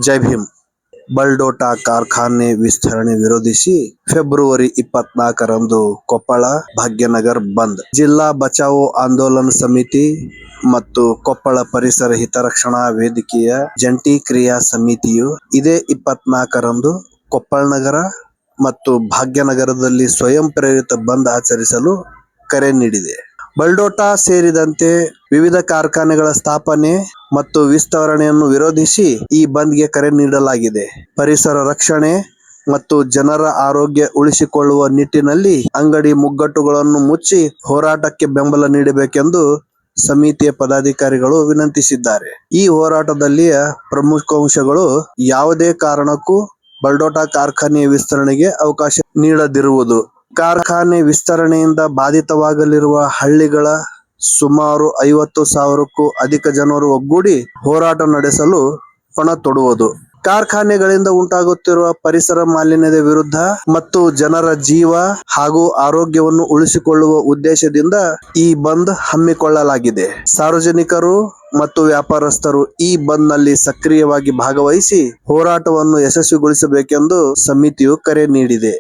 ಜೈ ಭೀಮ್. ಬಲ್ಡೋಟ ಕಾರ್ಖಾನೆ ವಿಸ್ತರಣೆ ವಿರೋಧಿಸಿ ಫೆಬ್ರವರಿ 24ರಂದು ಕೊಪ್ಪಳ ಭಾಗ್ಯನಗರ್ ಬಂದ್. ಜಿಲ್ಲಾ ಬಚಾವೋ ಆಂದೋಲನ ಸಮಿತಿ ಮತ್ತು ಕೊಪ್ಪಳ ಪರಿಸರ ಹಿತರಕ್ಷಣಾ ವೇದಿಕೆಯ ಜಂಟಿ ಕ್ರಿಯಾ ಸಮಿತಿಯು ಇದೇ 24ರಂದು ಕೊಪ್ಪಳ ನಗರ ಮತ್ತು ಭಾಗ್ಯನಗರದಲ್ಲಿ ಸ್ವಯಂ ಪ್ರೇರಿತ ಬಂದ್ ಆಚರಿಸಲು ಕರೆ ನೀಡಿದೆ. ಬಲ್ಡೋಟ ಸೇರಿದಂತೆ ವಿವಿಧ ಕಾರ್ಖಾನೆಗಳ ಸ್ಥಾಪನೆ ಮತ್ತು ವಿಸ್ತರಣೆಯನ್ನು ವಿರೋಧಿಸಿ ಈ ಬಂದ್ಗೆ ಕರೆ ನೀಡಲಾಗಿದೆ. ಪರಿಸರ ರಕ್ಷಣೆ ಮತ್ತು ಜನರ ಆರೋಗ್ಯ ಉಳಿಸಿಕೊಳ್ಳುವ ನಿಟ್ಟಿನಲ್ಲಿ ಅಂಗಡಿ ಮುಗ್ಗಟ್ಟುಗಳನ್ನು ಮುಚ್ಚಿ ಹೋರಾಟಕ್ಕೆ ಬೆಂಬಲ ನೀಡಬೇಕೆಂದು ಸಮಿತಿಯ ಪದಾಧಿಕಾರಿಗಳು ವಿನಂತಿಸಿದ್ದಾರೆ. ಈ ಹೋರಾಟದಲ್ಲಿಯ ಪ್ರಮುಖ ಅಂಶಗಳು ಯಾವುದೇ ಕಾರಣಕ್ಕೂ ಬಲ್ಡೋಟ ಕಾರ್ಖಾನೆಯ ವಿಸ್ತರಣೆಗೆ ಅವಕಾಶ ನೀಡದಿರುವುದು, ಕಾರ್ಖಾನೆ ವಿಸ್ತರಣೆಯಿಂದ ಬಾಧಿತವಾಗಲಿರುವ ಹಳ್ಳಿಗಳ ಸುಮಾರು 50,000ಕ್ಕೂ ಅಧಿಕ ಜನರು ಒಗ್ಗೂಡಿ ಹೋರಾಟ ನಡೆಸಲು ಪಣ ತೊಡುವುದು, ಕಾರ್ಖಾನೆಗಳಿಂದ ಉಂಟಾಗುತ್ತಿರುವ ಪರಿಸರ ಮಾಲಿನ್ಯದ ವಿರುದ್ಧ ಮತ್ತು ಜನರ ಜೀವ ಹಾಗೂ ಆರೋಗ್ಯವನ್ನು ಉಳಿಸಿಕೊಳ್ಳುವ ಉದ್ದೇಶದಿಂದ ಈ ಬಂದ್ ಹಮ್ಮಿಕೊಳ್ಳಲಾಗಿದೆ. ಸಾರ್ವಜನಿಕರು ಮತ್ತು ವ್ಯಾಪಾರಸ್ಥರು ಈ ಬಂದ್ನಲ್ಲಿ ಸಕ್ರಿಯವಾಗಿ ಭಾಗವಹಿಸಿ ಹೋರಾಟವನ್ನು ಯಶಸ್ವಿಗೊಳಿಸಬೇಕೆಂದು ಸಮಿತಿಯು ಕರೆ ನೀಡಿದೆ.